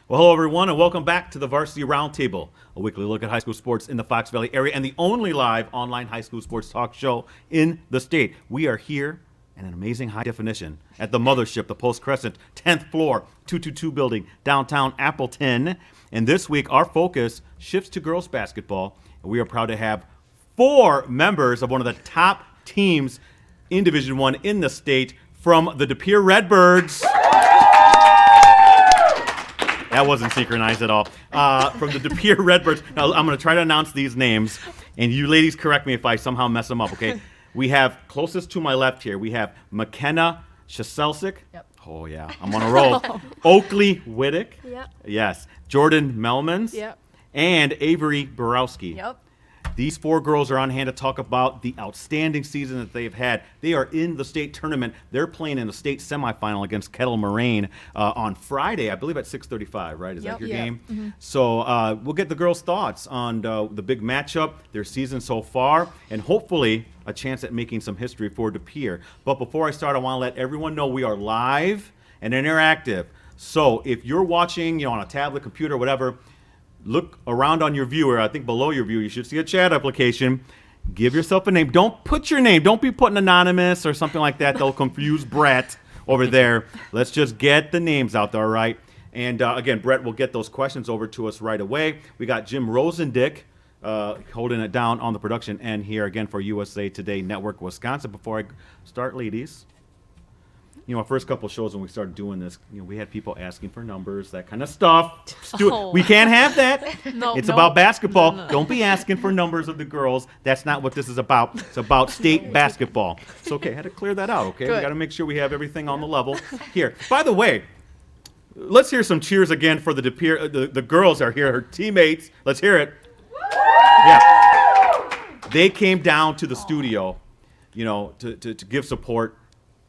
Well, hello, everyone, and welcome back to the Varsity Roundtable, a weekly look at high school sports in the Fox Valley area and the only live online high school sports talk show in the state. We are here in an amazing high definition at the mothership, the Post Crescent, 10th floor, 222 building, downtown Appleton. And this week, our focus shifts to girls basketball, and we are proud to have 4 members of one of the top teams in Division I in the state from the De Pere Redbirds. That wasn't synchronized at all. From the De Pere Redbirds. Now, I'm going to try to announce these names, and you ladies correct me if I somehow mess them up, okay? We have, closest to my left here, we have McKenna Ciesielczyk. Yep. Oh, yeah, I'm on a roll. Oakley Witteck. Yep. Yes. Jordan Meulemans. Yep. And Avery Bierowski. Yep. These 4 girls are on hand to talk about the outstanding season that they've had. They are in the state tournament. They're playing in the state semifinal against Kettle Moraine on Friday, I believe at 6:35, right? Is that your game? Mm-hmm. So we'll get the girls' thoughts on the big matchup, their season so far, and hopefully a chance at making some history for De Pere. But before I start, I want to let everyone know we are live and interactive. So if you're watching, on a tablet, computer, whatever, look around on your viewer. I think below your viewer, you should see a chat application. Give yourself a name. Don't put your name. Don't be putting anonymous or something like that. They'll confuse Brett over there. Let's just get the names out there, all right? And again, Brett will get those questions over to us right away. We got Jim Rosandick holding it down on the production end here again for USA Today Network Wisconsin. Before I start, ladies, our first couple shows when we started doing this, we had people asking for numbers, that kind of stuff. We can't have that. It's about basketball. No. Don't be asking for numbers of the girls. That's not what this is about. It's about state basketball. It's okay. I had to clear that out, okay? Good. We got to make sure we have everything on the level here. By the way, let's hear some cheers again for the De Pere. The girls are here, her teammates. Let's hear it. Yeah. They came down to the studio, to give support.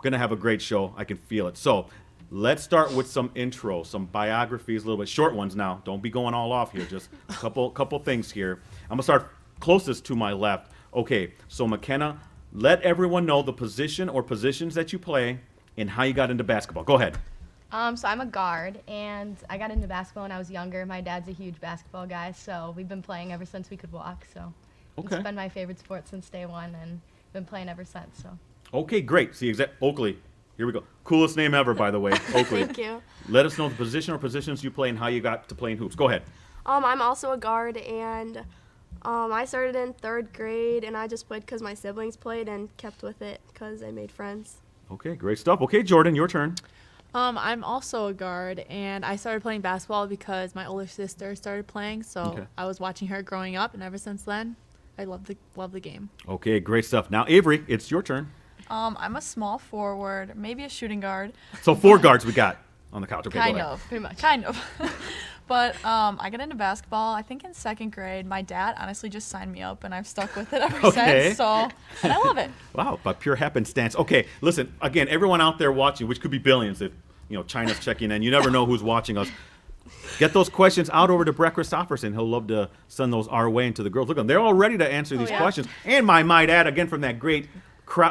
Going to have a great show. I can feel it. So let's start with some intro, some biographies, a little bit short ones now. Don't be going all off here. Just a couple things here. I'm going to start closest to my left. Okay, so McKenna, let everyone know the position or positions that you play and how you got into basketball. Go ahead. So I'm a guard, and I got into basketball when I was younger. My dad's a huge basketball guy, so we've been playing ever since we could walk. So It's been my favorite sport since day one, and been playing ever since. So. Okay, great. See, Oakley. Here we go. Coolest name ever, by the way. Oakley. Thank you. Let us know the position or positions you play and how you got to playing hoops. Go ahead. I'm also a guard, and I started in 3rd grade, and I just played because my siblings played and kept with it because I made friends. Okay, great stuff. Okay, Jordan, your turn. I'm also a guard, and I started playing basketball because my older sister started playing, so I was watching her growing up, and ever since then, I love the game. Okay, great stuff. Now, Avery, it's your turn. I'm a small forward, maybe a shooting guard. So 4 guards we got on the couch. Okay, kind of, pretty much. Kind of. But I got into basketball, I think in 2nd grade. My dad honestly just signed me up, and I've stuck with it ever since. So, and I love it. Wow, by pure happenstance. Okay, listen, again, everyone out there watching, which could be billions if, China's checking in. You never know who's watching us. Get those questions out over to Brett Christopherson. He'll love to send those our way into the girls. Look, they're all ready to answer these questions. And I might add, again, from that great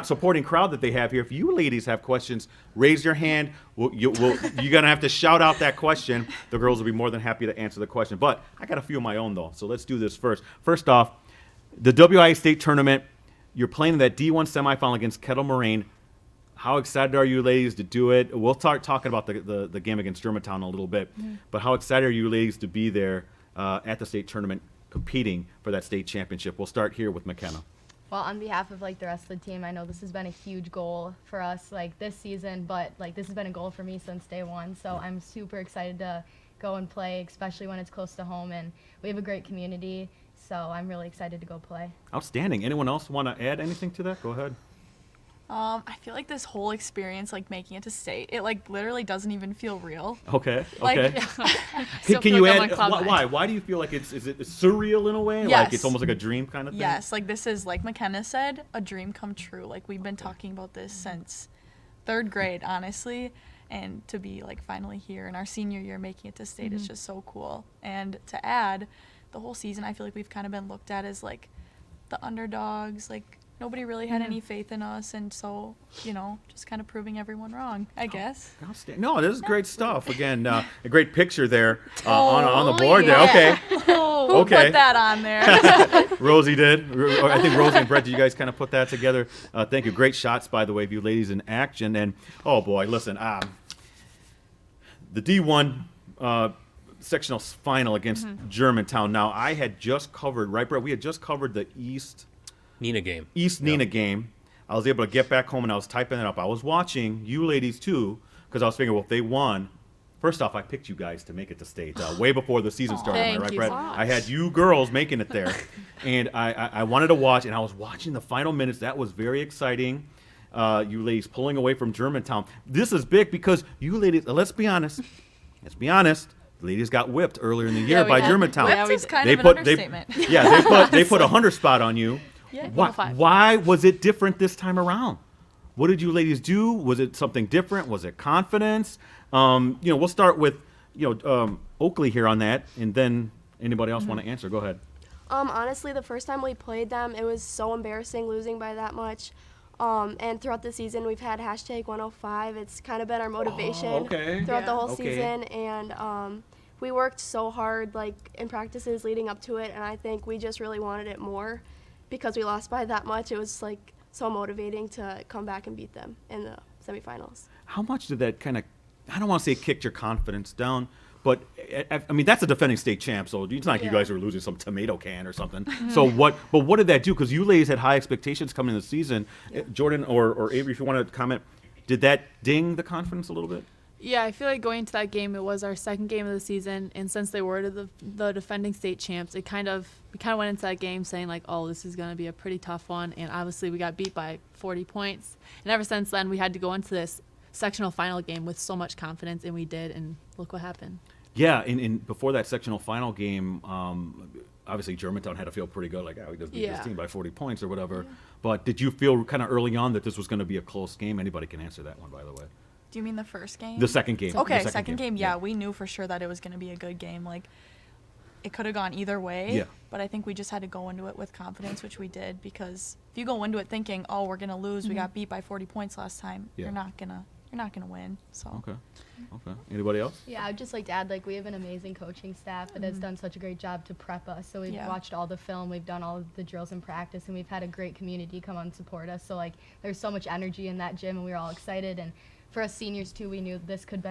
supporting crowd that they have here. If you ladies have questions, raise your hand. You're going to have to shout out that question. The girls will be more than happy to answer the question. But I got a few of my own, though, so let's do this first. First off, the WIA State Tournament, you're playing in that D1 semifinal against Kettle Moraine. How excited are you ladies to do it? We'll start talking about the game against Germantown in a little bit. Mm-hmm. But how excited are you ladies to be there at the state tournament competing for that state championship? We'll start here with McKenna. Well, on behalf of the rest of the team, I know this has been a huge goal for us this season, but this has been a goal for me since day one. So I'm super excited to go and play, especially when it's close to home, and we have a great community. So I'm really excited to go play. Outstanding. Anyone else want to add anything to that? Go ahead. I feel like this whole experience, making it to state, it literally doesn't even feel real. Okay. Can you add why? Why do you feel like is it surreal in a way? Yes. Like it's almost like a dream kind of thing? Yes. This is, like McKenna said, a dream come true. We've been talking about this since 3rd grade, honestly, and to be finally here in our senior year making it to state is just so cool. And to add, the whole season I feel like we've kind of been looked at as the underdogs, nobody really had any faith in us, and so, just kind of proving everyone wrong, I guess. Outstanding. No, this is great stuff. Again, a great picture there on the board there. Okay. Who Okay. put that on there? Rosie did. I think Rosie and Brett, did you guys kind of put that together? Thank you. Great shots, by the way, of you ladies in action. And, oh, boy, listen, the D1 sectional final against Germantown. Now, I had just covered, right, Brett? We had just covered the East Nina game. Nina game. I was able to get back home and I was typing it up. I was watching you ladies too, because I was figuring, well, if they won, first off, I picked you guys to make it to state way before the season started. Am I Thank right, you Brett? so much. I had you girls making it there, and I wanted to watch, and I was watching the final minutes. That was very exciting. You ladies pulling away from Germantown. This is big because you ladies. Let's be honest. The ladies got whipped earlier in the year Yeah, we by did. Germantown. Yeah, Whipped we is did. kind They of an put understatement. they put a 100 spot on you. Yeah. Why was it different this time around? What did you ladies do? Was it something different? Was it confidence? We'll start with Oakley here on that, and then anybody else want to answer? Go ahead. Honestly, the first time we played them, it was so embarrassing losing by that much. And throughout the season, we've had #105. It's kind of been our motivation throughout the whole season. And we worked so hard, in practices leading up to it. And I think we just really wanted it more because we lost by that much. It was so motivating to come back and beat them in the semifinals. How much did that kind of, I don't want to say kicked your confidence down, but I mean, that's a defending state champ, so it's not like you guys are losing some tomato can or something. So what did that do? Because you ladies had high expectations coming into the season. Jordan or Avery, if you want to comment, did that ding the confidence a little bit? Yeah, I feel like going into that game, it was our second game of the season, and since they were the defending state champs, we kind of went into that game saying this is going to be a pretty tough one, and obviously we got beat by 40 points, and ever since then we had to go into this sectional final game with so much confidence, and we did, and look what happened. Yeah, and before that sectional final game, obviously Germantown had to feel pretty good, we just beat this team by 40 points or whatever. Yeah. But did you feel kind of early on that this was going to be a close game? Anybody can answer that one, by the way. Do you mean the first game? The second game. Okay, the second game. Yeah, we knew for sure that it was going to be a good game. It could have gone either way. Yeah. But I think we just had to go into it with confidence, which we did. Because if you go into it thinking, "Oh, we're going to lose. We got beat by 40 points last time," you're not gonna win. So. Okay. Anybody else? Yeah, I would just like to add, we have an amazing coaching staff that has done such a great job to prep us. So we've watched all the film, we've done all of the drills in practice, and we've had a great community come on and support us. So there's so much energy in that gym, and we were all excited. And for us seniors too, we knew this could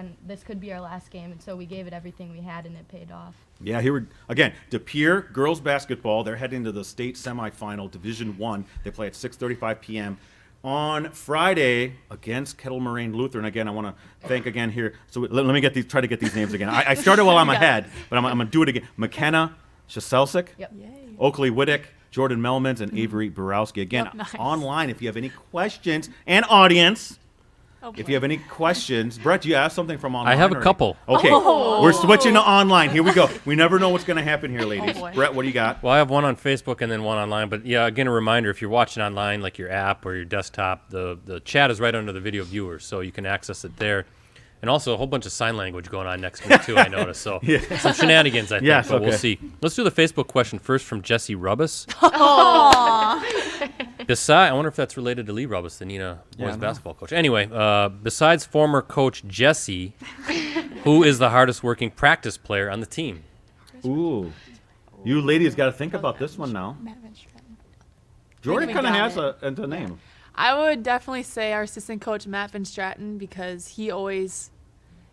be our last game, and so we gave it everything we had, and it paid off. Yeah, here again, De Pere girls basketball. They're heading to the state semifinal, Division I. They play at 6:35 p.m. on Friday against Kettle Moraine Lutheran. Again, I want to thank again here. So let me try to get these names again. I started while I'm ahead, but I'm going to do it again. McKenna Ciesielczyk, Yep. Oakley Witteck, Jordan Meulemans, and Avery Bierowski. Again, online, if you have any questions, and audience, if you have any questions, Brett, do you have something from online? I have a couple. Okay, we're switching to online. Here we go. We never know what's going to happen here, ladies. Brett, what do you got? Well, I have one on Facebook and then one online. But yeah, again, a reminder: if you're watching online, like your app or your desktop, the chat is right under the video viewers, so you can access it there. And also a whole bunch of sign language going on next week too. I noticed. So some shenanigans, I think. But we'll see. Let's do the Facebook question first from Jesse Rubbis. I wonder if that's related to Lee Rubbis, the Nina boys basketball coach. Anyway, besides former coach Jesse, who is the hardest working practice player on the team? Ooh, you ladies got to think about this one now. Jordan kind of has a name. I would definitely say our assistant coach, Matt Van Straten, because he always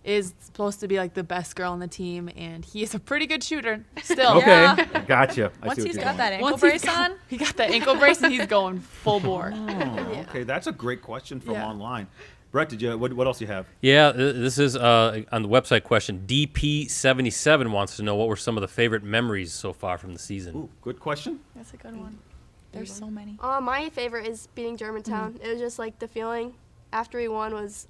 is supposed to be the best girl on the team, and he is a pretty good shooter still. Okay, gotcha. Once he's got that ankle brace on, he got that ankle brace, and he's going full bore. Okay, that's a great question from online. Brett, what else you have? Yeah, this is on the website question. DP77 wants to know what were some of the favorite memories so far from the season. Ooh, good question. That's a good one. There's so many. My favorite is beating Germantown. It was just the feeling after we won was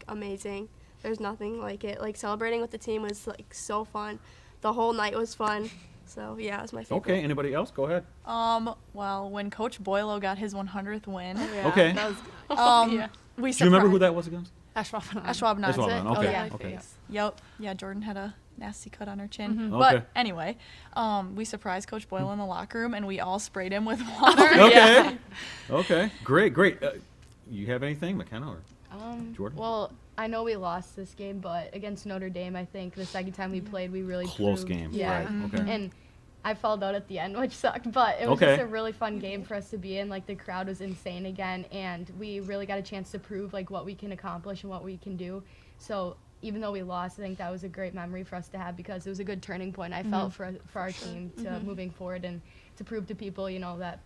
amazing. There's nothing like it. Celebrating with the team was so fun. The whole night was fun. So yeah, it was my favorite. Okay, anybody else? Go ahead. Well, when Coach Boyle got his 100th win. Okay. That was, We do you remember who that was against? Ashwaubenon. Ashwaubenon. Okay. Oh, yeah. Okay. Yep. Yeah, Jordan had a nasty cut on her chin. Okay. But anyway, we surprised Coach Boyle in the locker room, and we all sprayed him with water. Okay. Okay. Great. You have anything, McKenna or Jordan? Well, I know we lost this game, but against Notre Dame, I think the second time we played, we really Close proved, game. Yeah. Right. Okay. And I fouled out at the end, which sucked, but it was Okay. just a really fun game for us to be in. Like, the crowd was insane again, and we really got a chance to prove, like, what we can accomplish and what we can do. So even though we lost, I think that was a great memory for us to have because it was a good turning point, I felt, for our team to moving forward and to prove to people, you know, that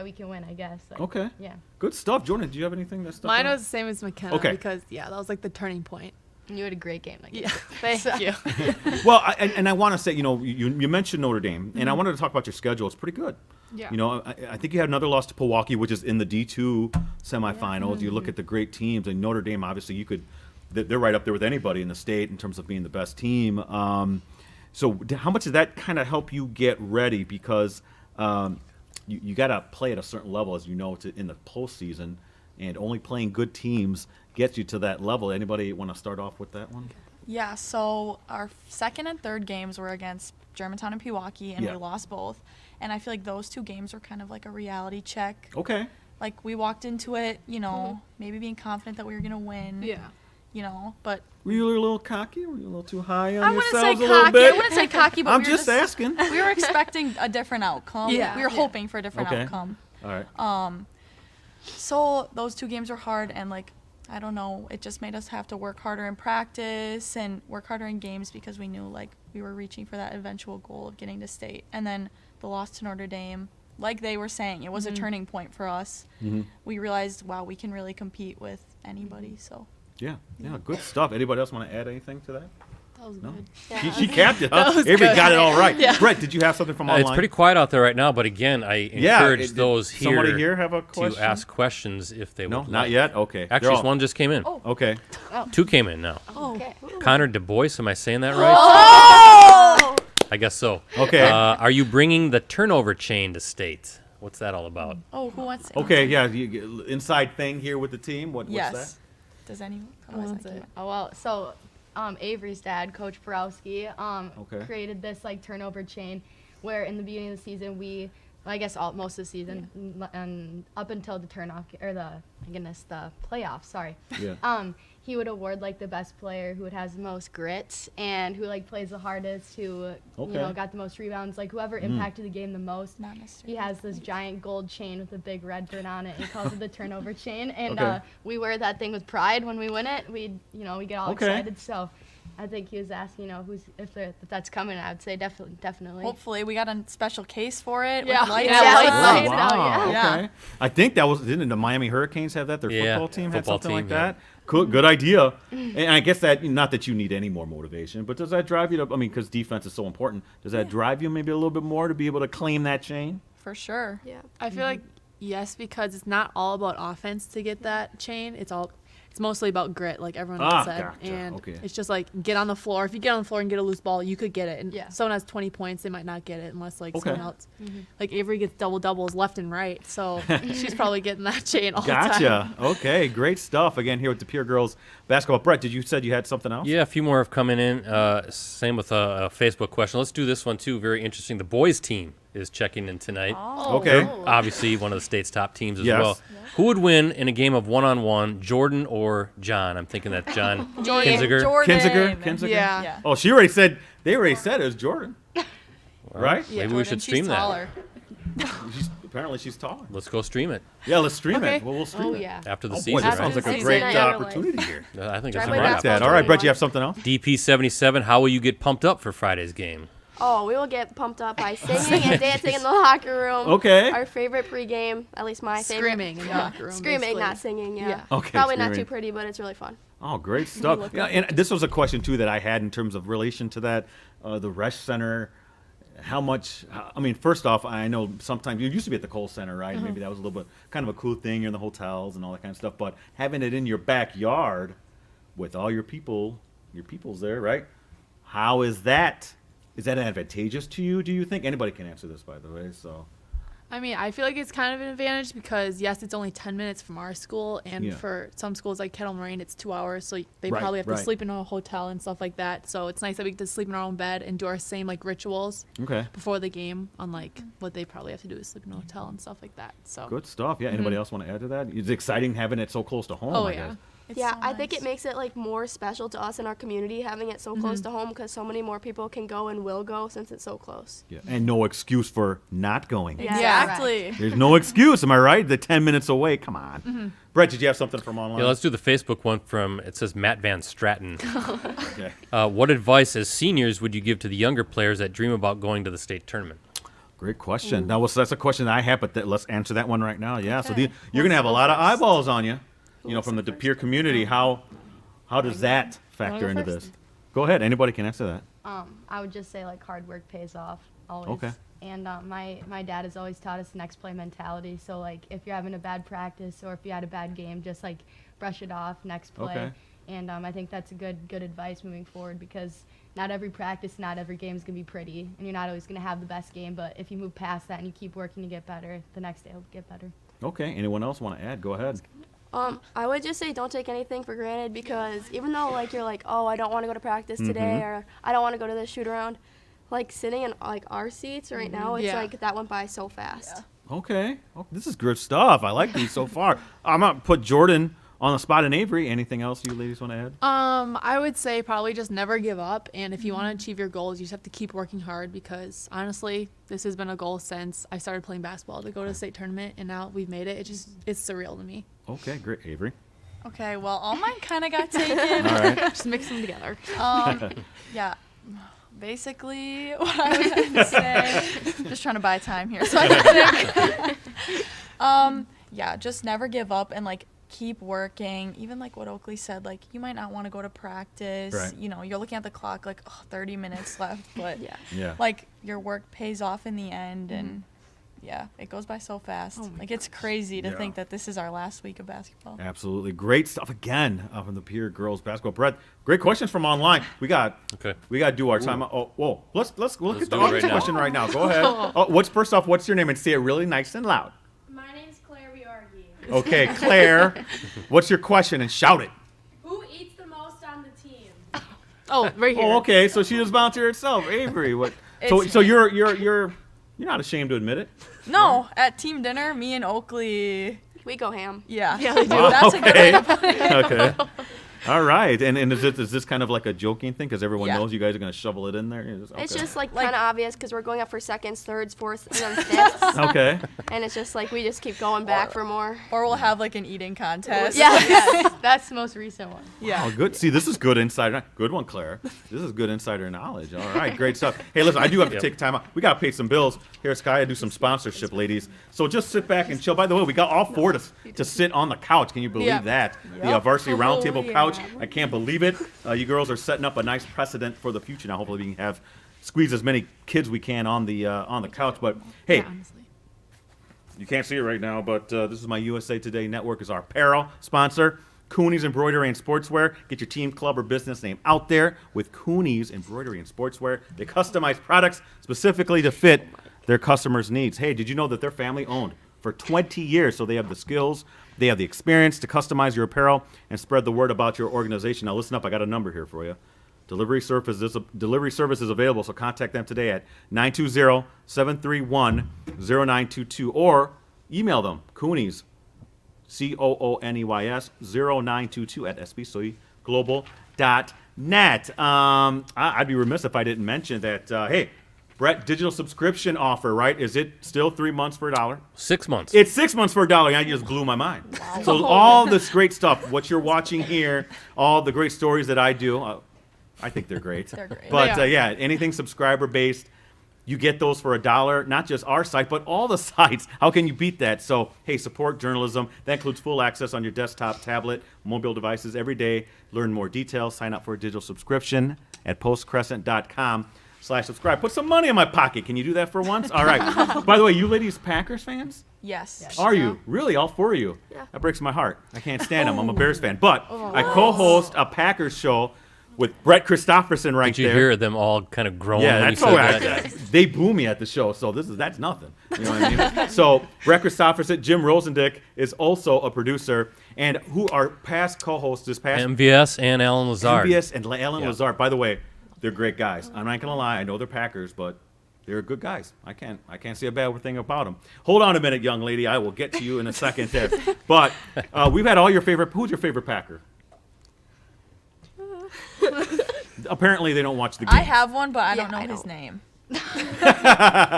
we can win, I guess. Like, Okay. Yeah. Good stuff. Jordan, do you have anything that's stuck Mine out? was the same as McKenna Okay. because, that was like the turning point. You had a great game. Like, Yeah, thank you. Well, I want to say, you mentioned Notre Dame, and I wanted to talk about your schedule. It's pretty good. Yeah. I think you had another loss to Milwaukee, which is in the D2 semifinals. You look at the great teams, and Notre Dame, obviously, they're right up there with anybody in the state in terms of being the best team. So how much did that kind of help you get ready? Because you got to play at a certain level, as you know, in the postseason, and only playing good teams gets you to that level. Anybody want to start off with that one? Yeah, so our second and third games were against Germantown and Pewaukee, and Yeah. we lost both. And I feel like those 2 games were kind of like a reality check. Okay. Like, we walked into it, maybe being confident that we were going to win. But Were you a little cocky? Were you a little too high on I wouldn't say yourselves a little cocky. bit? I wouldn't say cocky, but I'm we were just asking. We were expecting a different outcome. Yeah. We were hoping for a different Okay. outcome. All right. So those 2 games were hard, and I don't know, it just made us have to work harder in practice and work harder in games because we knew we were reaching for that eventual goal of getting to state. And then the loss to Notre Dame, like they were saying, it was a turning point for us. We realized, wow, we can really compete with anybody. So Yeah, good stuff. Anybody else want to add anything to that? That was No? good. Yeah. She capped it, huh? That was Avery good. got it all right. Brett, did you have something from online? It's pretty quiet out there right now, but again, I encourage did those here, somebody here have a question? to ask questions if they No, would not like. yet? Okay. Actually, They're all- one just came in. Okay. 2 came in now. Okay. Connor Du Bois, am I saying that right? Oh! I guess so. Okay. Are you bringing the turnover chain to state? What's that all about? who wants to Okay, answer? yeah, inside thing here with the team. What's Yes. that? Does anyone? What's it? Oh, well, so Avery's dad, Coach Bierowski, Okay. created this turnover chain where in the beginning of the season most of the season and up until the the playoffs, sorry. Yeah. He would award the best player who has the most grit and who plays the hardest, who Okay. got the most rebounds, whoever impacted the game the most. Not necessarily. He has this giant gold chain with a big red bird on it. He calls it the turnover chain, and Okay. we wear that thing with pride when we win it. We get all Okay. excited. So I think he was asking, if that's coming. I would say definitely. Hopefully, we got a special case for it. Yeah. With lights Yeah, out. lights Oh, Nice. wow. Yeah. Okay. I think didn't the Miami Hurricanes have that? Their Yeah, football team had football something team, like yeah. that? Cool, good idea. And I guess that, not that you need any more motivation, but does that drive you to, because defense is so important, does that drive you maybe a little bit more to be able to claim that chain? For sure. Yeah. I feel like yes, because it's not all about offense to get that chain. It's mostly about grit, like everyone else said. Gotcha. And Okay. it's just get on the floor. If you get on the floor and get a loose ball, you could get it. And Yeah. someone has 20 points, they might not get it unless Okay. someone else. Avery gets doubles left and right, so she's probably getting that chain all the time. Gotcha. Okay, great stuff. Again, here with the Pere girls basketball. Brett, you said you had something else? Yeah, a few more have come in. Same with a Facebook question. Let's do this one too. Very interesting. The boys team is checking in tonight. Okay. They're obviously one of the state's top teams as Yes. well. Who would win in a game of one-on-one, Jordan or John? I'm thinking that John Kinziger. Jordan. Kinziger? Yeah. Yeah. Oh, they already said it was Jordan. Right? Yeah. Maybe we should Jordan, stream she's that. taller. Apparently she's taller. Let's go stream it Yeah, let's stream Okay. it. Well, we'll stream Oh it. yeah. after the Oh, season. boy, that right? sounds like a Season great night. opportunity here. I think Drive it's my a Like wrap. that. All right, Brett, you have something else? DP77, how will you get pumped up for Friday's game? Oh, we will get pumped up by singing and dancing in the locker room. Okay. Our favorite pregame, at least my favorite. Screaming in the locker room. Screaming, basically. not singing. Yeah. Yeah. Okay, Probably not screaming. too pretty, but it's really fun. Oh, great stuff. Yeah, and this was a question, too, that I had in terms of relation to that, the Resch Center. How much, first off, I know sometimes you used to be at the Kohl Center, right? Maybe that was a little bit kind of a cool thing. You're in the hotels and all that kind of stuff. But having it in your backyard with all your people's there, right? How is that? Is that advantageous to you, do you think? Anybody can answer this, by the way. So, I mean, I feel like it's kind of an advantage because, yes, it's only 10 minutes from our school, and for some schools like Kettle Moraine, it's 2 hours, so they probably have to sleep in a hotel and stuff like that. So it's nice that we get to sleep in our own bed and do our same, like, rituals before the game, unlike what they probably have to do is sleep in a hotel and stuff like that. So Good stuff. Yeah, anybody else want to add to that? It's exciting having it so close to home, I guess. It's yeah, so I think nice. it makes it like more special to us in our community having it so close to home because so many more people can go and will go since it's so close. Yeah, and no excuse for not going. Yeah. Exactly. There's no excuse, am I right? The 10 minutes away, come on. Brett, did you have something from online? Yeah, let's do the Facebook one from, it says Matt Van Stratton. Okay. What advice as seniors would you give to the younger players that dream about going to the state tournament? Great question. That's a question that I have, but let's answer that one right now. Yeah, so you're going to have a lot of eyeballs on you, from the Pere community. How does that factor into this? Go ahead. Anybody can answer that. I would just say like hard work pays off always. Okay. And my dad has always taught us next play mentality. So like if you're having a bad practice or if you had a bad game, just like brush it off, next play. Okay. And I think that's a good advice moving forward because not every practice, not every game is going to be pretty, and you're not always going to have the best game. But if you move past that and you keep working to get better, the next day will get better. Okay. Anyone else want to add? Go ahead. I would just say don't take anything for granted because even though like you're like, oh, I don't want to go to practice today or I don't want to go to this shoot around, like sitting in like our seats right now, it's like that went by so fast. Okay. Oh, this is good stuff. I like these so far. I'm going to put Jordan on the spot and Avery. Anything else you ladies want to add? I would say probably just never give up, and if you want to achieve your goals, you just have to keep working hard because honestly, this has been a goal since I started playing basketball to go to the state tournament, and now we've made it. It's surreal to me. Okay, great. Avery? Okay, well, all mine kind of got taken. All right. Just mix them together. Yeah, basically what I was going to say, just trying to buy time here so I can think. Yeah, just never give up and like keep working. Even like what Oakley said, like you might not want to go to practice. Right. You're looking at the clock like 30 minutes left, but Yeah. like your work pays off in the end and yeah, it goes by so fast. Like it's crazy to think that this is our last week of basketball. Absolutely. Great stuff again from the Pere girls basketball. Brett, great questions from online. We got to do our time. Oh, whoa. Let's look at the do it right now. question right now. Go ahead. First off, what's your name? And say it really nice and loud. My name's Claire Bierowski. Okay, Claire, what's your question? And shout it. Who eats the most on the team? Oh, right here. Oh, okay. So she just volunteered herself. Avery, what? It's So you're not ashamed to admit it? No, at team dinner, me and Oakley. We go ham. Yeah, Wow, that's a good way to put it. Okay. All right. And is this kind of like a joking thing? Because everyone Yeah. knows you guys are going to shovel it in there? It's Okay. just like kind of obvious because we're going up for seconds, thirds, fourths, and then fifths. Okay. And it's just like we just keep going back for more. Or we'll have like an eating contest. Yes, that's the most recent one. Yeah. Oh, good. See, this is good insider. Good one, Claire. This is good insider knowledge. All right, great stuff. Hey, listen, I do have to take time out. We got to pay some bills. Here at Sky, I do some sponsorship, ladies. So just sit back and chill. By the way, we got all four to sit on the couch. Can you believe that? The Varsity Roundtable couch. I can't believe it. You girls are setting up a nice precedent for the future. Now, hopefully, we can squeeze as many kids we can on the couch. But hey, Honestly. you can't see it right now, but this is my USA Today Network is our Pere sponsor. Cooney's Embroidery and Sportswear. Get your team, club, or business name out there with Cooney's Embroidery and Sportswear. They customize products specifically to fit their customers' needs. Hey, did you know that they're family owned for 20 years? So they have the skills, they have the experience to customize your apparel and spread the word about your organization. Now listen up, I got a number here for you. Delivery service is available, so contact them today at 920-731-0922 or email them, Cooney's, COONEYS 0922 at sbsoyglobal.net. I'd be remiss if I didn't mention that, hey, Brett, digital subscription offer, right? Is it still 3 months for $1? 6 months. It's 6 months for $1. I just blew my mind. Wow. So all this great stuff, what you're watching here, all the great stories that I do, I think they're great. They're great. But yeah, anything subscriber-based, you get those for $1, not just our site, but all the sites. How can you beat that? So, hey, support journalism. That includes full access on your desktop, tablet, mobile devices every day. Learn more details. Sign up for a digital subscription at postcrescent.com/subscribe. Put some money in my pocket. Can you do that for once? All right. By the way, you ladies Packers fans? Yes. Are you? Really? All four of you? Yeah. That breaks my heart. I can't stand them. I'm a Bears fan. But I co-host a Packers show with Brett Christopherson right Did you there. hear them all kind of groan Yeah, when you that's said all right. that? They boo me at the show, so that's nothing. You know what I mean? So Brett Christopherson, Jim Rosandick is also a producer, and who are past co-hosts this past MVS and Alan Lazard. MBS and Alan Yeah. Lazard. By the way, they're great guys. I'm not gonna lie. I know they're Packers, but they're good guys. I can't say a bad thing about them. Hold on a minute, young lady. I will get to you in a second there. But we've had all your favorite. Who's your favorite Packer? Apparently, they don't watch the game. I have one, but I don't know I his don't. name.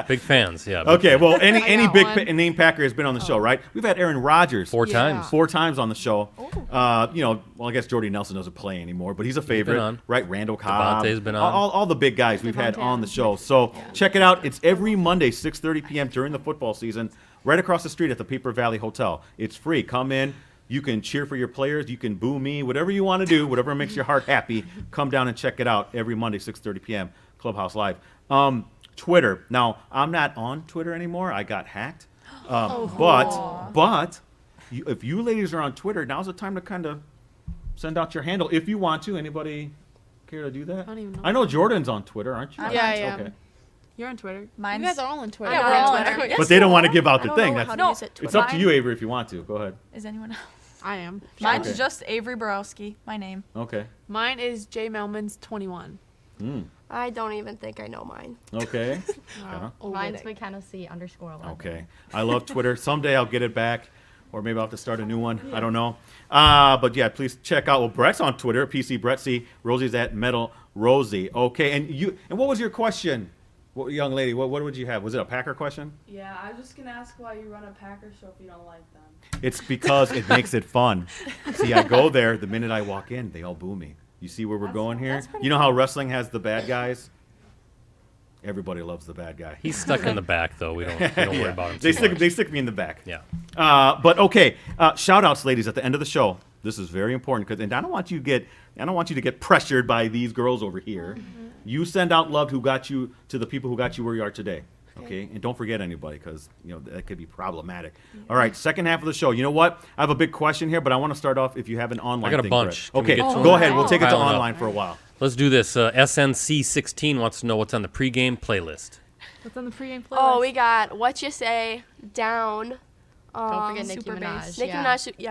Big fans, yeah. Okay, well, any got big one. name Packer has been on the show, right? We've had Aaron Rodgers Four Yeah. times. 4 times on the show. Well, I guess Jordy Nelson doesn't play anymore, but he's a favorite, on. right? Randall Cobb, Devontae's been on. all the big guys we've had Devontae on the Adams. show. So check it out. It's every Monday, 6:30 p.m. during the football season, right across the street at the Paper Valley Hotel. It's free. Come in. You can cheer for your players. You can boo me. Whatever you want to do, whatever makes your heart happy, come down and check it out every Monday, 6:30 p.m. Clubhouse Live. Twitter. Now, I'm not on Twitter anymore. I got hacked. But if you ladies are on Twitter, now's the time to kind of send out your handle if you want to. Anybody care to do that? I don't even know. I know Jordan's on Twitter, aren't you? Yeah, I am. Okay. You're on Twitter. Mine's- You guys are all on Twitter. I'm we're not all on on Twitter. Twitter. But they don't want to give out I the don't thing. know how That's, to use it. it's up to Mine- you, Avery, if you want to. Go ahead. Is anyone else? I am. Mine's Okay. just Avery Bierowski, my name. Okay. Mine is J Meulemans 21. I don't even think I know mine. Okay. McKenna? Mine's McKenna C_11. Okay. I love Twitter. Someday I'll get it back, or maybe I'll have to start a new one. I don't know. But yeah, please check out. Well, Brett's on Twitter, PC Brett C. Rosie's at Metal Rosie. Okay. And what was your question, young lady? What would you have? Was it a Packer question? Yeah, I was just gonna ask why you run a Packer show if you don't like them. It's because it makes it fun. See, I go there. The minute I walk in, they all boo me. You see where we're going here? You know how wrestling has the bad guys? Everybody loves the bad guy. He's stuck in the back, though. We don't worry about him They too much. they stick me in the back. Yeah. But okay, shout outs, ladies, at the end of the show. This is very important and I don't want you to get pressured by these girls over here. You send out love to the people who got you where you are today. Okay, and don't forget anybody because that could be problematic. All right, second half of the show. You know what? I have a big question here, but I want to start off if you have an online. I got a thing, bunch. Brett. Can we Okay, get to go them? ahead. We'll take it to Pile it up. online for a while. Let's do this. SNC16 wants to know what's on the pregame playlist. What's on the pregame playlist? Oh, we got What You Say, Down. Don't forget Nicki Super Minaj. bass. Nicki yeah.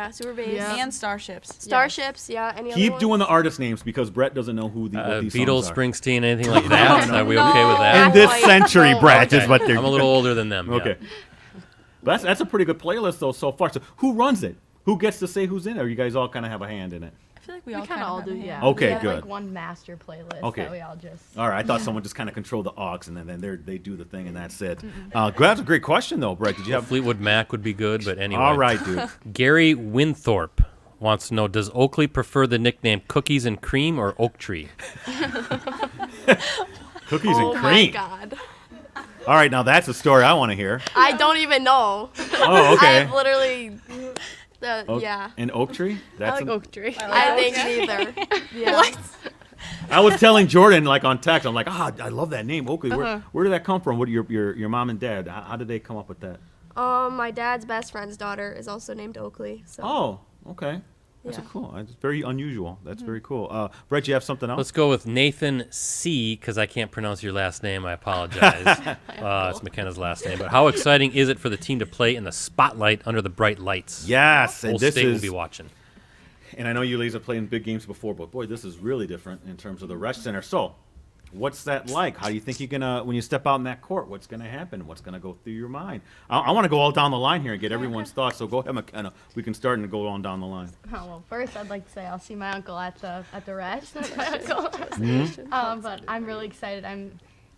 Minaj, Super Bass. Yeah. And Starships. Starships, yeah. Any Keep other doing ones? the artist names because Brett doesn't know who what these Beatles, songs are. Springsteen, anything like that? Are we okay with In that? this Wait. century, Brett is Okay. what they're. I'm a little older than them. Okay. Yeah. But that's a pretty good playlist though so far. So who runs it? Who gets to say who's in it? Or you guys all kind of have a hand in it? I feel like we We all kinda all have do, a hand. yeah. Okay, we have, good. like one master playlist Okay. that we all just. All right, I thought someone just kind of controlled the aux and then they do the thing and that's it. That's a great question though, Brett. Did you have? Fleetwood Mac would be good, but anyway. All right, dude. Gary Winthorpe wants to know, does Oakley prefer the nickname Cookies and Cream or Oak Tree? Cookies Oh and my cream. God. All right, now that's a story I want to hear. I don't even know. Oh, okay. I've literally, Oak- yeah. An oak tree? I That's like an- Oak Tree. I think neither. Yeah. I was telling Jordan like on text. I'm like, I love that name, Oakley. Where did that come from? What your mom and dad? How did they come up with that? My dad's best friend's daughter is also named Oakley. So. Oh, okay. That's Yeah. cool. It's very unusual. That's very cool. Brett, you have something else? Let's go with Nathan C, because I can't pronounce your last name. I apologize. It's McKenna's last name. But how exciting is it for the team to play in the spotlight under the bright lights? Yes, and Whole this state will is. be watching. And I know you ladies have played in big games before, but boy, this is really different in terms of the Resch Center. So, what's that like? How do you think you're gonna when you step out in that court? What's gonna happen? What's gonna go through your mind? I want to go all down the line here and get everyone's thoughts. So go ahead, McKenna. We can start and go on down the line. Oh, well, first I'd like to say I'll see my uncle at the rest. That's my uncle. But I'm really excited.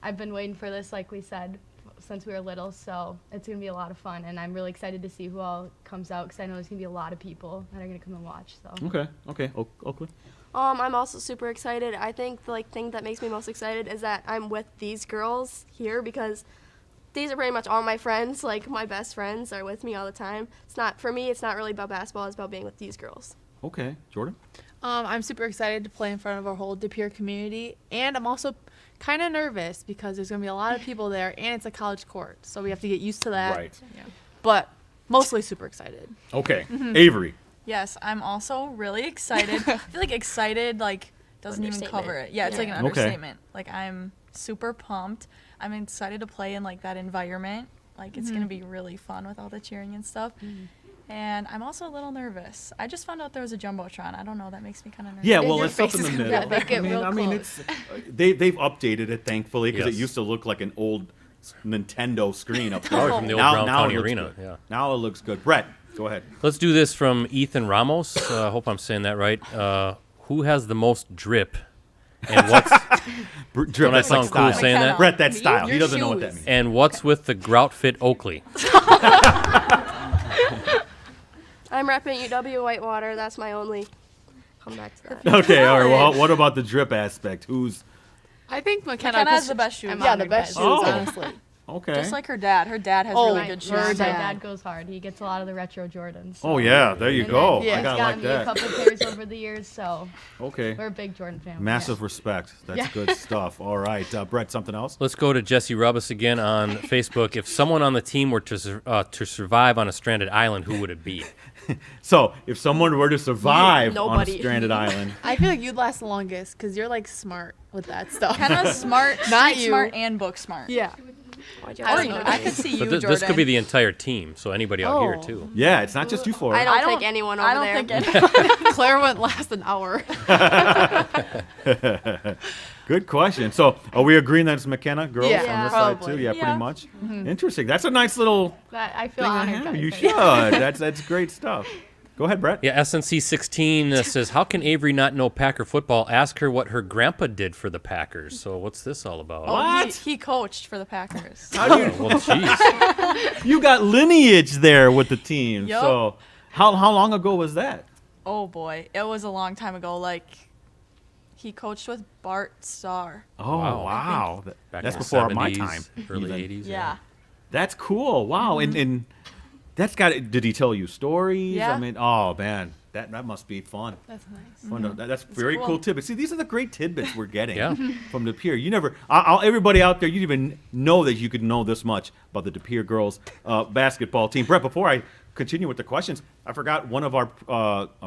I've been waiting for this, like we said, since we were little. So it's gonna be a lot of fun, and I'm really excited to see who all comes out because I know there's gonna be a lot of people that are gonna come and watch. So. Okay. Oakley. I'm also super excited. I think the thing that makes me most excited is that I'm with these girls here because these are pretty much all my friends. Like my best friends are with me all the time. It's not for me. It's not really about basketball. It's about being with these girls. Okay, Jordan. I'm super excited to play in front of our whole De Pere community, and I'm also kind of nervous because there's going to be a lot of people there, and it's a college court, so we have to get used to that. Right. But mostly super excited. Okay, Avery. Yes, I'm also really excited. I feel like excited, like doesn't even cover it. Yeah, it's like an understatement. Like, I'm super pumped. I'm excited to play in like that environment. Like, it's gonna be really fun with all the cheering and stuff. And I'm also a little nervous. I just found out there was a jumbotron. I don't know. That makes me kind of nervous. Yeah, well, it's up in the middle. Yeah, they get real it's they've updated it thankfully because Yes. it used to look like an old Nintendo screen up there. Probably from the old Brown County it looks Arena. good. Yeah. Now it looks good. Brett, go ahead. Let's do this from Ethan Ramos. I hope I'm saying that right. Who has the most drip? And what's Drip, don't I that's like sound cool style. saying that? Brett, that's Your style. He doesn't know what that shoes. means. And what's with the grout fit Oakley? I'm repping UW Whitewater. That's my only comeback to that. Okay, all right. Well, what about the drip aspect? Who's I think McKenna McKenna has 'cause the best shoes. Yeah, the best shoes, Oh. honestly. okay? Just like her dad. Her dad has Oh, really my good shoes. My Her dad. dad goes hard. He gets a lot of the retro Jordans. Oh yeah, there you And go. then Yeah. I he's gotta gotten like me a that. couple pairs over the years, so Okay. we're a big Jordan family. Massive respect. That's Yeah. good stuff. All right, Brett, something else? Let's go to Jesse Rubus again on Facebook. If someone on the team were to survive on a stranded island, who would it be? So, if someone were to survive on a Nobody. stranded island, I feel like you'd last the longest because you're like smart with that stuff. McKenna's smart, Not street you. smart, and book smart. Yeah. Why'd you I ask don't me know. that? I could see you, But Jordan. this could be the entire team, so anybody out here Oh. too. yeah, it's not just you four. I don't think anyone over I don't there. think any. Claire wouldn't last an hour. Good question. So, are we agreeing that it's McKenna girls Yeah, on this side probably. too? Yeah, Yeah. pretty much. Interesting. That's a nice little That, I feel thing to honored. have. by You it. should. That's great stuff. Go ahead, Brett. Yeah, SNC16 says, how can Avery not know Packer football? Ask her what her grandpa did for the Packers. So what's this all about? Oh, What? he coached for the Packers. How do you, Well, jeez. you got lineage there with the team. Yup. So, how long ago was that? Oh boy, it was a long time ago. Like, he coached with Bart Starr. Oh Wow. wow, Back that's in the before my 70s, time. Early even. 80s. Yeah. That's cool. Wow, and that's got. Did he tell you stories? Yeah. I mean, oh man, that must be fun. That's nice. Fun to- that's very cool. cool. tidbits. See, these are the great tidbits we're getting Yeah. from the Pere. You never, everybody out there, you didn't even know that you could know this much about the Pere girls basketball team. Brett, before I continue with the questions, I forgot one of our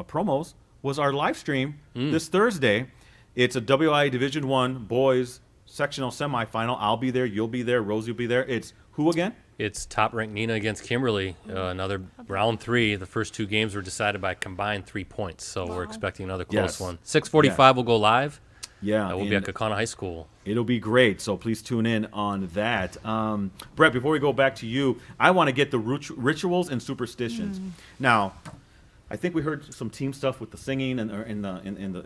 promos was our live stream this Thursday. It's a WI Division I boys sectional semifinal. I'll be there. You'll be there. Rosie will be there. It's who again? It's top-ranked Nina against Kimberly. Another round 3. The first 2 games were decided by combined 3 points, so we're expecting another close Yes. one. 6:45 will go live. Yeah, That will be at and Kaukauna High School. it'll be great. So please tune in on that. Brett, before we go back to you, I want to get the rituals and superstitions. Now, I think we heard some team stuff with the singing and in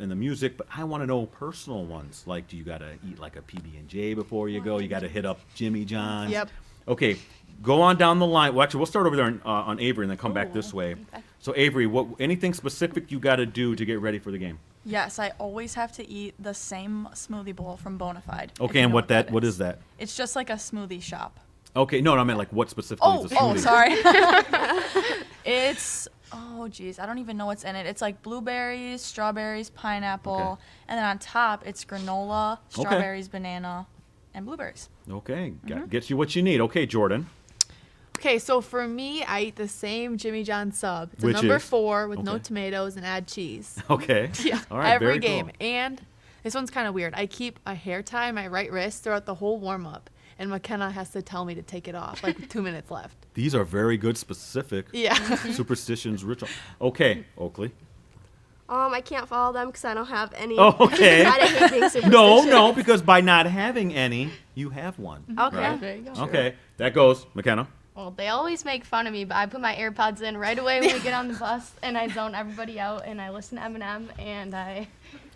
the music, but I want to know personal ones. Like, do you gotta eat like a PB&J before you go? You gotta hit up Jimmy John's. Yep. Okay, go on down the line. Well, actually, we'll start over there on Avery and then come back this way. So Avery, anything specific you got to do to get ready for the game? Yes, I always have to eat the same smoothie bowl from Bonafide. if Okay, you and know what is that? It's just like a smoothie shop. Okay, no, I meant like what specifically is a smoothie? Sorry. It's geez, I don't even know what's in it. It's like blueberries, strawberries, pineapple, Okay. and then on top it's granola, strawberries, banana, and blueberries. Okay, gets you what you need. Okay, Jordan. Okay, so for me, I eat the same Jimmy John sub. It's Which a number is? 4 with no Okay. tomatoes and add cheese. Okay. Yeah, All right, every very game. cool. And this one's kind of weird. I keep a hair tie on my right wrist throughout the whole warm up, and McKenna has to tell me to take it off, like with 2 minutes left. These are very good, specific Yeah. superstitions, ritual. Okay, Oakley. I can't follow them because I don't have any. Oh, okay. I hate being superstitious. No, because by not having any, you have one. Okay. Right? There you go. Okay, that goes, McKenna. Well, they always make fun of me, but I put my AirPods in right away when we get on the bus, and I zone everybody out, and I listen to Eminem, and I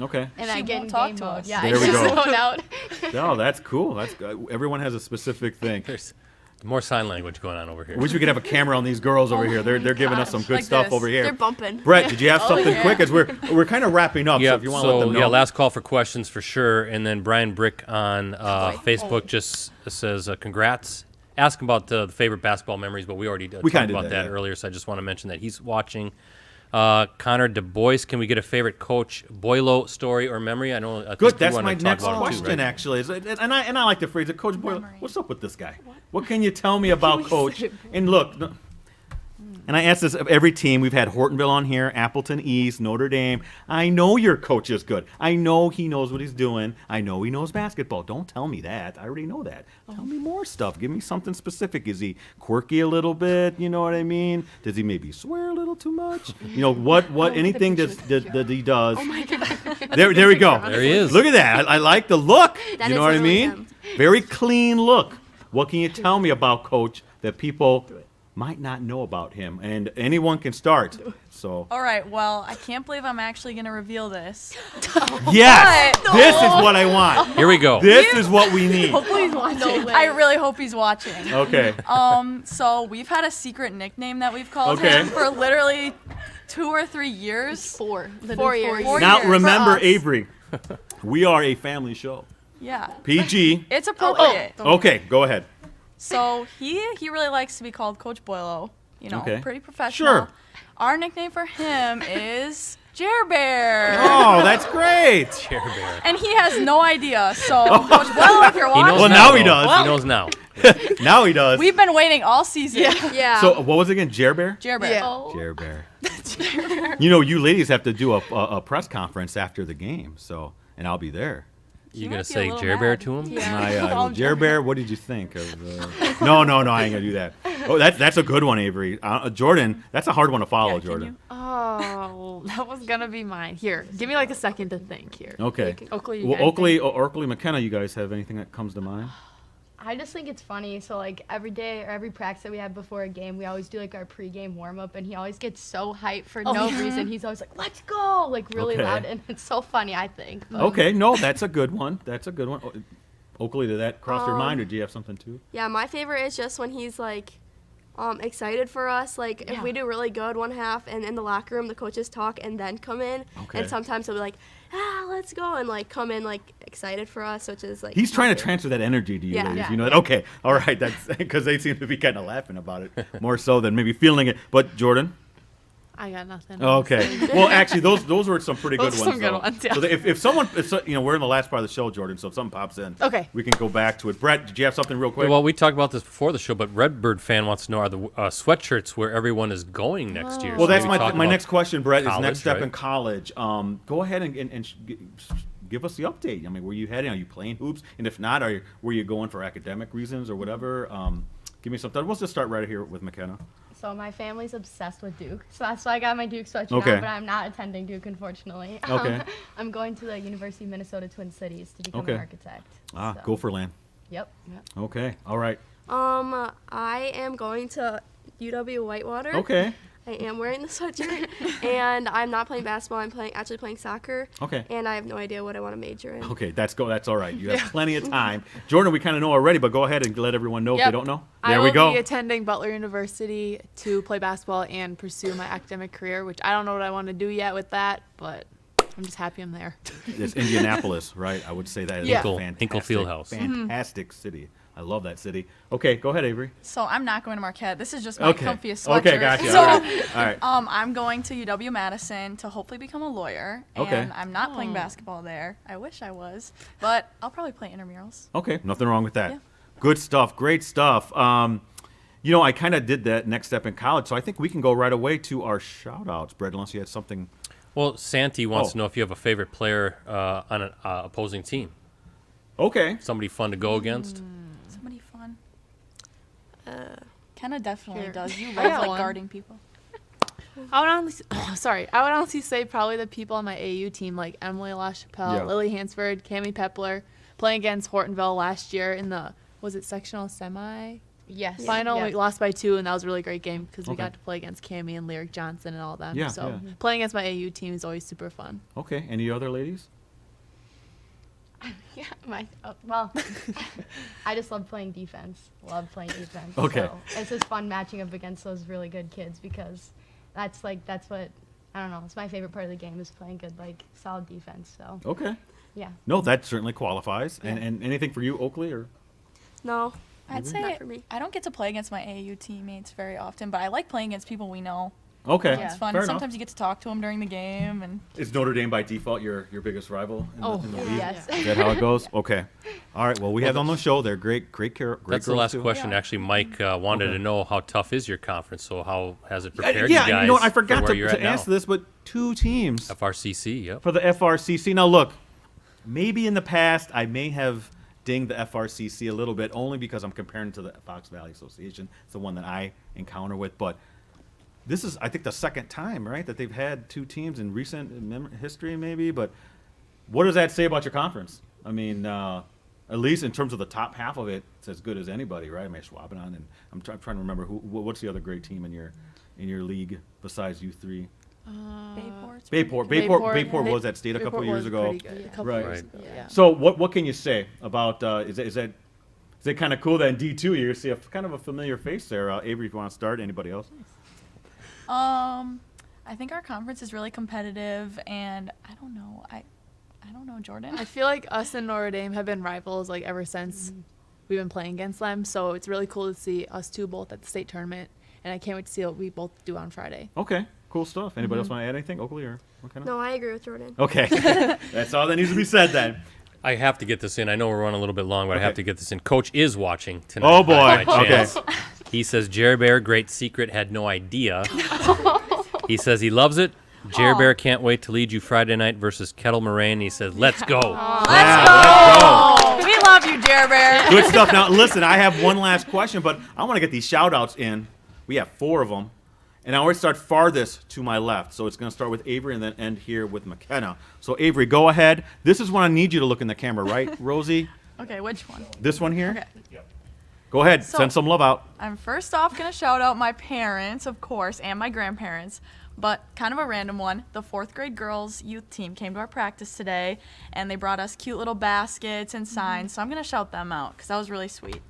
Okay. get in won't talk game to mode. us. Yeah, There I we just go. zone out. No, that's cool. That's good. Everyone has a specific thing. There's more sign language going on over here. Wish we could have a camera on these girls over here. They're giving us some good Like stuff this. over here. They're bumping. Brett, did you have something yeah. quick? As we're kind of wrapping up, so Yeah, if you want to let them know. yeah, last call for questions for sure. And then Brian Brick on Facebook just says, congrats. Ask him about the favorite basketball memories, but we already talked kinda about did that yeah. earlier, so I just want to mention that he's watching. Connor Du Bois, can we get a favorite Coach Boyle story or memory? I think Good. you That's wanna my talk next about it too, question, right? actually. And I like the phrase, Coach Boyle, Memory. what's up with this guy? What can you tell me about Coach? And look, and I ask this of every team. We've had Hortonville on here, Appleton East, Notre Dame. I know your coach is good. I know he knows what he's doing. I know he knows basketball. Don't tell me that. I already know that. Tell me more stuff. Give me something specific. Is he quirky a little bit? You know what I mean? Does he maybe swear a little too much? You know, what anything that he does. Oh, my God. There we go. There he is. Look at that. I like the look. That You is know what I really mean? him. Very clean look. What can you tell me about Coach that people might not know about him? And anyone can start. So All right, well, I can't believe I'm actually going to reveal this. yes, But- this is what I want. Here we go. This is what we need. I really hope he's watching. Okay. So we've had a secret nickname that we've called Okay. him for literally 2 or 3 years. 4 years. 4 years. Now for remember, us. Avery, we are a family show. Yeah. PG. It's appropriate. Okay, go ahead. So he really likes to be called Coach Boyle. You know, Okay. pretty professional. Sure. Our nickname for him is Jer Bear. Oh, that's great. Chair Bear. And he has no idea. So, Coach Boyle, if you're He knows watching, Well, now. now he though. does. He knows now. Now he does. we've been waiting all season. Yeah. So what was it again? Jer Bear? Jer Bear. Jer Bear. You know, you ladies have to do a press conference after the game. So, and I'll be there. You might gonna be a say little Chair Bear mad. to him? My Jer Bear, what did you think of? No, I ain't gonna do that. Oh, that's a good one, Avery. Jordan, that's a hard one to follow, Yeah, can Jordan. you? Oh, that was gonna be mine. Here, give me like a second to think here. Okay. Oakley, you Well, guys Oakley, McKenna, you guys have anything that comes to mind? I just think it's funny. So like every day or every practice that we have before a game, we always do like our pregame warm up, and he always gets so hyped for no reason. He's always like, "Let's go!" like really Okay. loud, and it's so funny. I think. Okay, no, that's a good one. That's a good one. Oakley, did that cross your mind, or do you have something too? Yeah, my favorite is just when he's like excited for us. Like if we do really good one half and in the locker room the coaches talk and then come in. Okay. And sometimes he'll be like, let's go, and like come in like excited for us, which is like He's trying to transfer that energy to you, Yeah. ladies. Yeah. You know that? Okay, all right. That's because they seem to be kind of laughing about it more so than maybe feeling it. But Jordan. I got nothing. Okay. Well, actually, those were some pretty good Those are ones. some good though. ones, yeah. So if someone, we're in the last part of the show, Jordan. So if something pops in, Okay. we can go back to it. Brett, did you have something real quick? Well, we talked about this before the show, but Redbird fan wants to know: are the sweatshirts where everyone is going next year? Well, So that's maybe talk my about next question, Brett. Is college, next step right? in college. Go ahead and give us the update. I mean, where you heading? Are you playing hoops? And if not, were you going for academic reasons or whatever? Give me something. Let's just start right here with McKenna. So my family's obsessed with Duke, so that's why I got my Duke sweatshirt Okay. on, but I'm not attending Duke, unfortunately. Okay. I'm going to the University of Minnesota Twin Cities to become Okay. an architect. Ah, so. go for land. Yep. Okay. All right. I am going to UW Whitewater. Okay. I am wearing the sweatshirt, and I'm not playing basketball. I'm actually playing soccer. Okay. And I have no idea what I want to major in. Okay, that's all right. You have plenty of time. Jordan, we kind of know already, but go ahead and let everyone know if they Yep. don't know. I There will we go. be attending Butler University to play basketball and pursue my academic career, which I don't know what I want to do yet with that, but I'm just happy I'm there. It's Indianapolis, right? I would say that is Yeah. a Hinkle fantastic, Fieldhouse. fantastic city. I love that city. Okay, go ahead, Avery. So I'm not going to Marquette. This is just my Okay. comfiest sweatshirt. Okay, gotcha. So, All right. All right. I'm going to UW-Madison to hopefully become a lawyer. Okay. And I'm not playing basketball there. I wish I was. But I'll probably play intramurals. Okay, nothing wrong with that. Yeah. Good stuff. Great stuff. I kind of did that next step in college, so I think we can go right away to our shout-outs, Brett, unless you had something. Well, Santi wants Oh. to know if you have a favorite player on an opposing team. Okay. Somebody fun to go against. Somebody fun. Kenna definitely Here. does. You I love got like one. guarding people. I would honestly say probably the people on my AU team, like Emily LaChapelle, Yeah. Lily Hansford, Cammie Pepler, playing against Hortonville last year in the, was it sectional semi? Yes. Final, Yeah. we lost by 2, and that was a really great game because we Okay. got to play against Cammie and Lyric Johnson and all them. Yeah, so yeah. playing against my AU team is always super fun. Okay. Any other ladies? Yeah. Well, I just love playing defense. Love playing defense. Okay. So it's just fun matching up against those really good kids because that's what I don't know. It's my favorite part of the game is playing good, like solid defense. So Okay. yeah. No, that certainly qualifies. And anything for you, Oakley, or? No. I'd say Not for me. I don't get to play against my AAU teammates very often, but I like playing against people we know. Okay. It's fun. Fair enough. Sometimes you get to talk to them during the game, and Is Notre Dame by default your biggest rival in the league? Yes. Is that how it goes? Okay. All right. Well, we have them on the show. They're great That's girls the last too. question. Yeah. Actually, Mike wanted Okay. to know how tough is your conference. So how has it prepared Yeah, you guys? you know what? I for forgot where you're to at now? answer this, but 2 teams FRCC. Yep. for the FRCC. Now, look, maybe in the past I may have dinged the FRCC a little bit, only because I'm comparing to the Fox Valley Association. It's the one that I encounter with, but this is, I think, the second time, right, that they've had 2 teams in recent history, maybe. But what does that say about your conference? I mean, at least in terms of the top half of it, it's as good as anybody, right? I mean, Schwabenon, and I'm trying to remember what's the other great team in your league besides you 3. Bayport was at state a couple years ago. Right. Years ago, yeah. So what can you say about is it kind of cool that in D2 you see kind of a familiar face there? Avery, if you want to start, anybody else? I think our conference is really competitive, and I don't know, Jordan. I feel like us and Notre Dame have been rivals like ever since we've been playing against them. So it's really cool to see us 2 both at the state tournament, and I can't wait to see what we both do on Friday. Okay, cool stuff. Anybody else want to add anything, Oakley or McKenna? No, I agree with Jordan. Okay, that's all that needs to be said then. I have to get this in. I know we're running a little bit long, but I Okay. have to get this in. Coach is watching tonight. Oh, boy. by Okay. chance. He says Jerry Bear, great secret, had no idea. He says he loves it. Jerry Bear can't wait to lead you Friday night versus Kettle Moraine. He says, let's go. Let's go. We love you, Jer Bear. Good stuff. Now, listen, I have one last question, but I want to get these shout-outs in. We have 4 of them. And I always start farthest to my left. So it's going to start with Avery and then end here with McKenna. So, Avery, go ahead. This is when I need you to look in the camera, right, Rosie? Okay, which one? This one here? Okay. Go ahead. So- Send some love out. I'm first off going to shout out my parents, of course, and my grandparents, but kind of a random one. The 4th grade girls youth team came to our practice today, and they brought us cute little baskets and signs, so I'm going to shout them out because that was really sweet.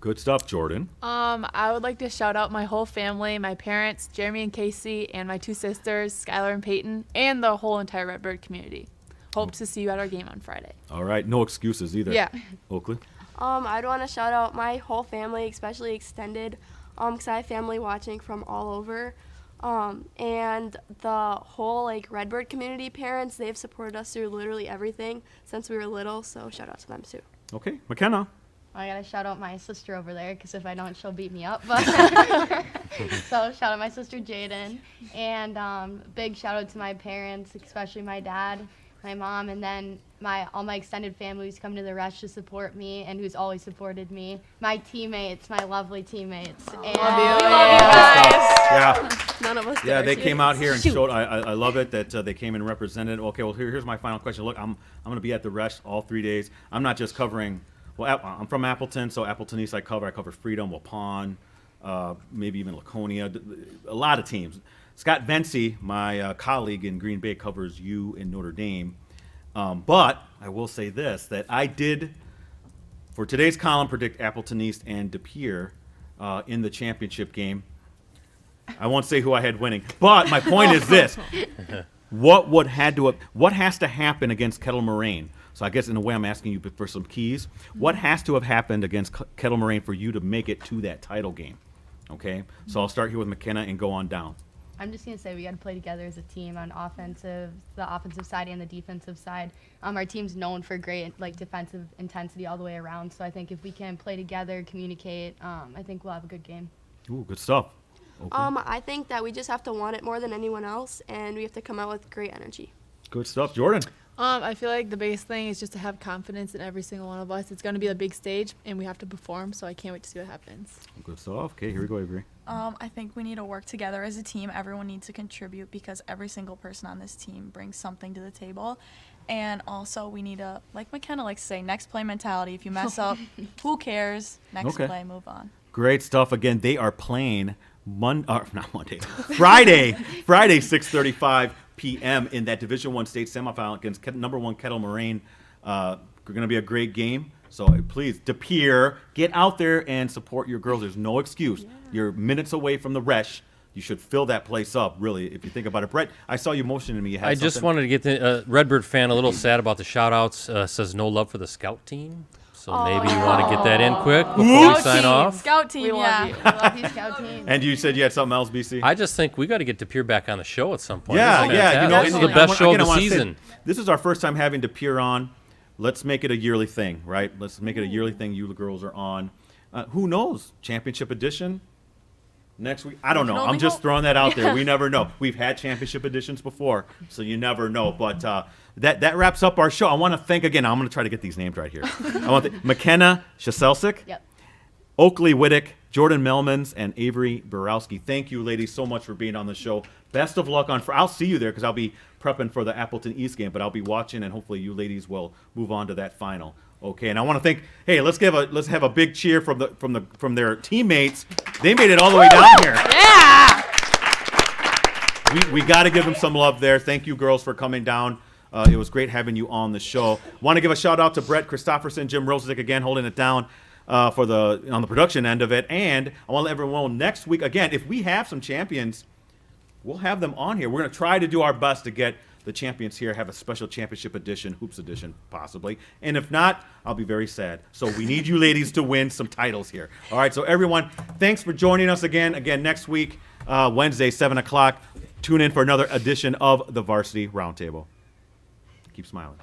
Good stuff, Jordan. I would like to shout out my whole family, my parents, Jeremy and Casey, and my 2 sisters, Skylar and Peyton, and the whole entire Redbird community. Hope to see you at our game on Friday. All right. No excuses either. Yeah. Oakley? I'd want to shout out my whole family, especially extended, because I have family watching from all over. And the whole Redbird community parents, they've supported us through literally everything since we were little, so shout out to them too. Okay. McKenna? I gotta shout out my sister over there because if I don't, she'll beat me up. But so shout out my sister Jaden, and big shout out to my parents, especially my dad, my mom, and then all my extended family who's come to the rush to support me and who's always supported me. My teammates, my lovely teammates. And We love you guys. Yeah. None of us Yeah, did. they came out here and showed. I love it that they came and represented. Okay, well here's my final question. Look, I'm going to be at the Resch all 3 days. I'm not just covering. Well, I'm from Appleton, so Appleton East I cover Freedom, Waupun, maybe even Laconia, a lot of teams. Scott Vency, my colleague in Green Bay, covers U in Notre Dame. But I will say this, that I did, for today's column, predict Appleton East and De Pere in the championship game. I won't say who I had winning, but my point is this: what has to happen against Kettle Moraine? So I guess in a way I'm asking you for some keys. What has to have happened against Kettle Moraine for you to make it to that title game? Okay, so I'll start here with McKenna and go on down. I'm just gonna say we got to play together as a team on the offensive side and the defensive side. Our team's known for great defensive intensity all the way around. So I think if we can play together, communicate, I think we'll have a good game. Ooh, good stuff. Oakley? I think that we just have to want it more than anyone else, and we have to come out with great energy. Good stuff, Jordan. I feel like the biggest thing is just to have confidence in every single one of us. It's going to be a big stage, and we have to perform, so I can't wait to see what happens. Good stuff. Okay, here we go, Avery. I think we need to work together as a team. Everyone needs to contribute because every single person on this team brings something to the table. And also we need to, like McKenna likes to say, next play mentality. If you mess up, who cares? Next play, move on. Great stuff. Again, they are playing Friday, 6:35 p.m. in that Division I state semifinal against number 1 Kettle Moraine. Going to be a great game. So please, De Pere, get out there and support your girls. There's no excuse. You're minutes away from the Resch. you should fill that place up, really, if you think about it. Brett, I saw you motioning to me. You had I just something. wanted to get the Redbird fan a little sad about the shout-outs. Says no love for the scout team. So maybe you want to get that in quick before we sign off. Scout team, We love yeah. you. I love you, Scout team. And you said you had something else, BC? I just think we got to get Pere back on the show at some point. Yeah, This is yeah. You know, fantastic. This is the best show of the season. This is our first time having to Pere on. Let's make it a yearly thing, right? Let's make it a yearly thing. You girls are on. Who knows? Championship edition next week. I don't know. I'm just throwing that out there. We never know. We've had championship editions before, so you never know. But that wraps up our show. I want to thank again. I'm going to try to get these names right here. I want to thank McKenna Ciesielczyk, Yep. Oakley Witteck, Jordan Meulemans, and Avery Bierowski. Thank you, ladies, so much for being on the show. Best of luck on. I'll see you there because I'll be prepping for the Appleton East game, but I'll be watching, and hopefully you ladies will move on to that final. Okay, and I want to thank. Hey, let's have a big cheer from their teammates. They made it all the way down here. Yeah. We got to give them some love there. Thank you, girls, for coming down. It was great having you on the show. Want to give a shout out to Brett Christopherson, Jim Rosandick again holding it down on the production end of it. And I want to let everyone know next week again, if we have some champions, we'll have them on here. We're going to try to do our best to get the champions here, have a special championship edition, hoops edition, possibly. And if not, I'll be very sad. So we need you ladies to win some titles here. All right, so everyone, thanks for joining us again. Again, next week, Wednesday, 7 o'clock. Tune in for another edition of the Varsity Roundtable. Keep smiling.